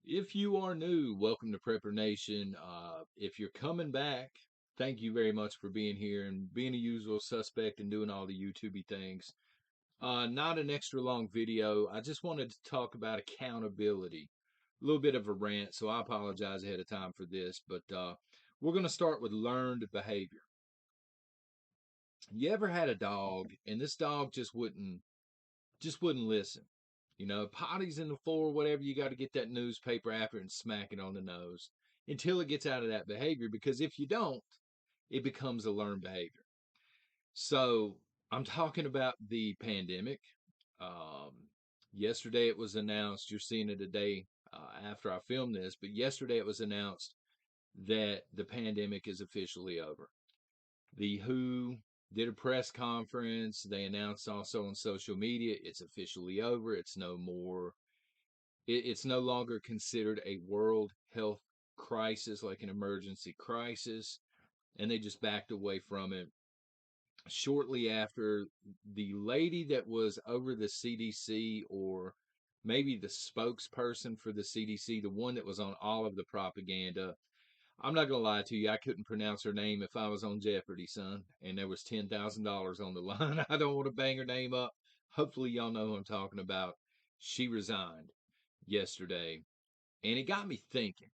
If you are new, welcome to preppernation. If you're coming back, thank you very much for being here and being a usual suspect and doing all the YouTubey things. Not an extra long video. I just wanted to talk about accountability. A little bit of a rant, so I apologize ahead of time for this, but we're going to start with learned behavior. You ever had a dog and this dog just wouldn't listen? Potty's in the floor, whatever, you got to get that newspaper after and smack it on the nose until it gets out of that behavior. Because if you don't, it becomes a learned behavior. So I'm talking about the pandemic. Um, Yesterday it was announced, you're seeing it today after I filmed this, but yesterday it was announced that the pandemic is officially over. The WHO did a press conference. They announced also on social media it's officially over. It's no more it's no longer considered a world health crisis, like an emergency crisis, and they just backed away from it. Shortly after, the lady that was over the CDC, or maybe the spokesperson for the CDC, the one that was on all of the propaganda, I'm not gonna lie to you, I couldn't pronounce her name if I was on Jeopardy, son, and there was $10,000 on the line. I don't want to bang her name up. Hopefully, y'all know who I'm talking about. She resigned yesterday, and it got me thinking.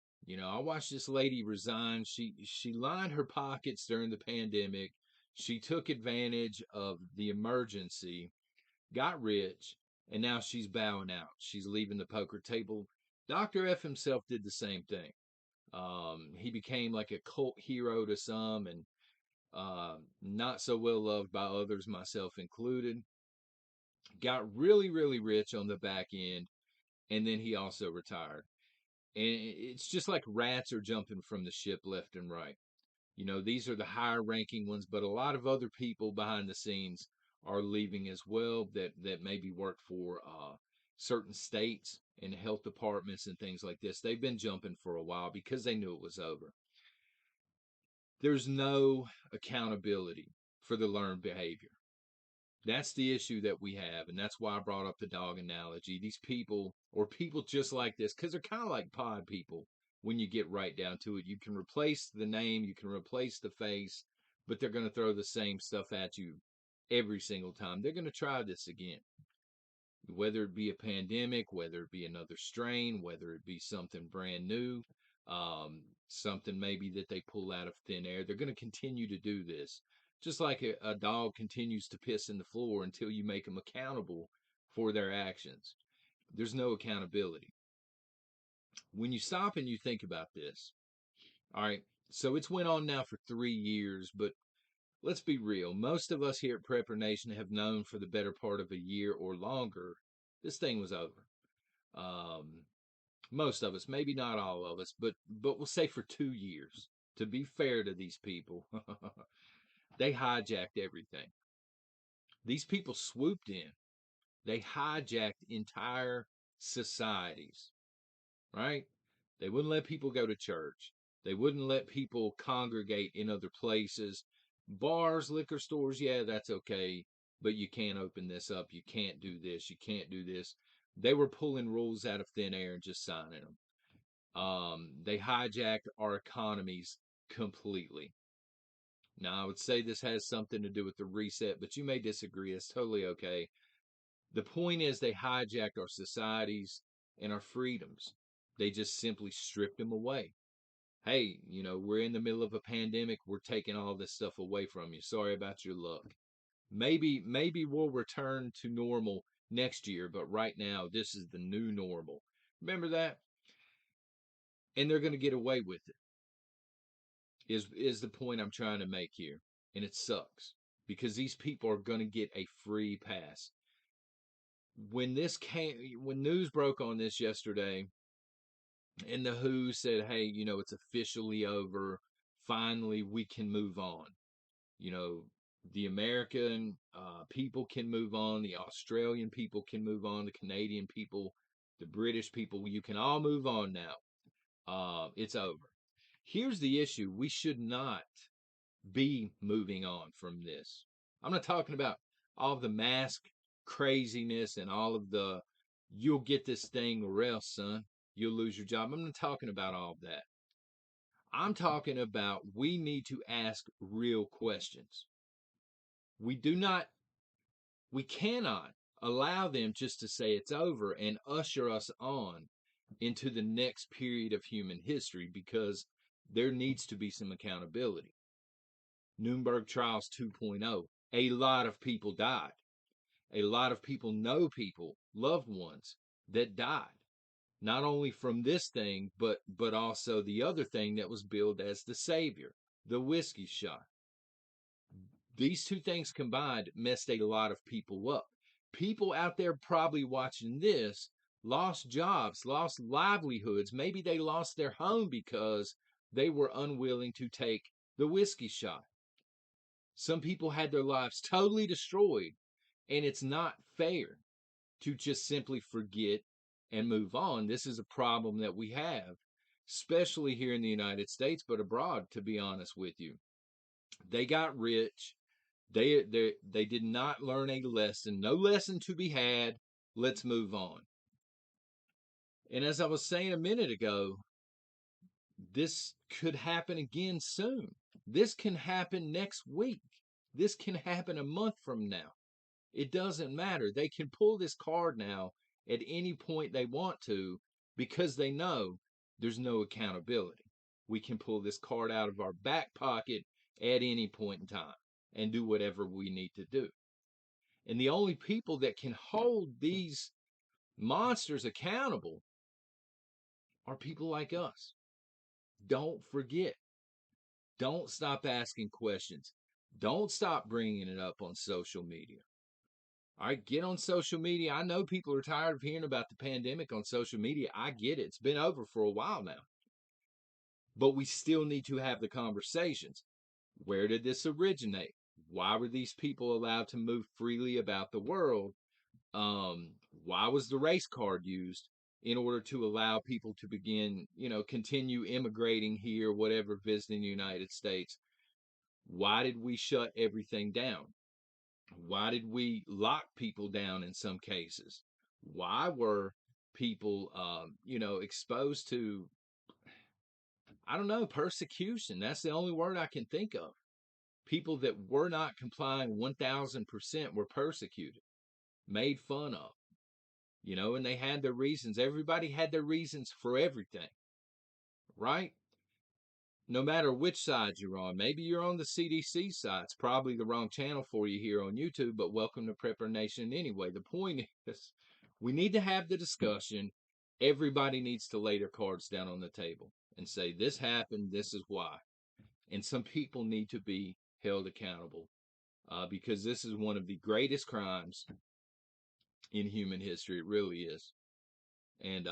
I watched this lady resign. She lined her pockets during the pandemic. She took advantage of the emergency, got rich, and now she's bowing out. She's leaving the poker table. Dr. F himself did the same thing. He became like a cult hero to some, and not so well loved by others, myself included. Got really, really rich on the back end, and then he also retired. And it's just like rats are jumping from the ship left and right. These are the higher ranking ones, but a lot of other people behind the scenes are leaving as well that maybe work for certain states and health departments and things like this. They've been jumping for a while because they knew it was over. There's no accountability for the learned behavior. That's the issue that we have, and that's why I brought up the dog analogy. These people, or people just like this, because they're kind of like pod people when you get right down to it. You can replace the name, you can replace the face, but they're going to throw the same stuff at you every single time. They're going to try this again, whether it be a pandemic, whether it be another strain, whether it be something brand new, something maybe that they pull out of thin air. They're going to continue to do this. Just like a dog continues to piss in the floor until you make them accountable for their actions. There's no accountability. When you stop and you think about this, all right, so it's went on now for 3 years, but let's be real. Most of us here at Prepper Nation have known for the better part of a year or longer this thing was over. Um, Most of us, maybe not all of us, but we'll say for 2 years. To be fair to these people, they hijacked everything. These people swooped in. They hijacked entire societies, right? They wouldn't let people go to church. They wouldn't let people congregate in other places. Bars, liquor stores, yeah, that's okay, but you can't open this up. You can't do this. You can't do this. They were pulling rules out of thin air and just signing them. They hijacked our economies completely. Now, I would say this has something to do with the reset, but you may disagree. It's totally okay. The point is, they hijacked our societies and our freedoms. They just simply stripped them away. Hey, we're in the middle of a pandemic. We're taking all this stuff away from you. Sorry about your luck. Maybe we'll return to normal next year, but right now, this is the new normal. Remember that? And they're going to get away with it. Is the point I'm trying to make here. And it sucks because these people are going to get a free pass. When news broke on this yesterday, and the WHO said, hey, it's officially over. Finally, we can move on. You know, the American people can move on. The Australian people can move on. The Canadian people, the British people, you can all move on now. It's over. Here's the issue. We should not be moving on from this. I'm not talking about all of the mask craziness and all of the you'll get this thing or else, son. you'll lose your job. I'm not talking about all of that. I'm talking about we need to ask real questions. We do not, we cannot allow them just to say it's over and usher us on into the next period of human history, because there needs to be some accountability. Nuremberg Trials 2.0, a lot of people died. A lot of people know people, loved ones that died, not only from this thing, but also the other thing that was billed as the savior, the whiskey shot. These two things combined messed a lot of people up. People out there probably watching this lost jobs, lost livelihoods. Maybe they lost their home because they were unwilling to take the whiskey shot. Some people had their lives totally destroyed, and it's not fair to just simply forget and move on. This is a problem that we have, especially here in the United States, but abroad, to be honest with you. They got rich. They did not learn a lesson. No lesson to be had. Let's move on. And as I was saying a minute ago, this could happen again soon. This can happen next week. This can happen a month from now. It doesn't matter. They can pull this card now at any point they want to, because they know there's no accountability. We can pull this card out of our back pocket at any point in time and do whatever we need to do. And the only people that can hold these monsters accountable are people like us. Don't forget. Don't stop asking questions. Don't stop bringing it up on social media. All right, get on social media. I know people are tired of hearing about the pandemic on social media. I get it. It's been over for a while now. But we still need to have the conversations. Where did this originate? Why were these people allowed to move freely about the world? Why was the race card used? In order to allow people to begin, continue immigrating here, whatever, visiting the United States. Why did we shut everything down? Why did we lock people down in some cases? Why were people, exposed to, I don't know, persecution? That's the only word I can think of. People that were not complying 1000% were persecuted, made fun of, and they had their reasons. Everybody had their reasons for everything, right? No matter which side you're on. Maybe you're on the CDC side. It's probably the wrong channel for you here on YouTube, but welcome to Prepper Nation anyway. The point is, we need to have the discussion. Everybody needs to lay their cards down on the table and say, this happened, this is why. And some people need to be held accountable, because this is one of the greatest crimes in human history. It really is. And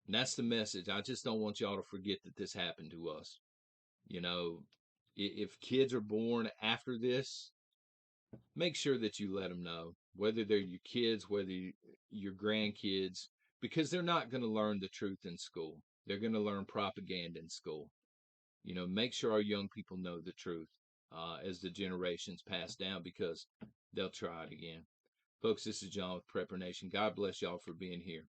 that's the message. I just don't want y'all to forget that this happened to us. If kids are born after this, make sure that you let them know, whether they're your kids, whether your grandkids, because they're not going to learn the truth in school. They're going to learn propaganda in school. Make sure our young people know the truth as the generations pass down, because they'll try it again. Folks, this is John with Prepper Nation. God bless y'all for being here.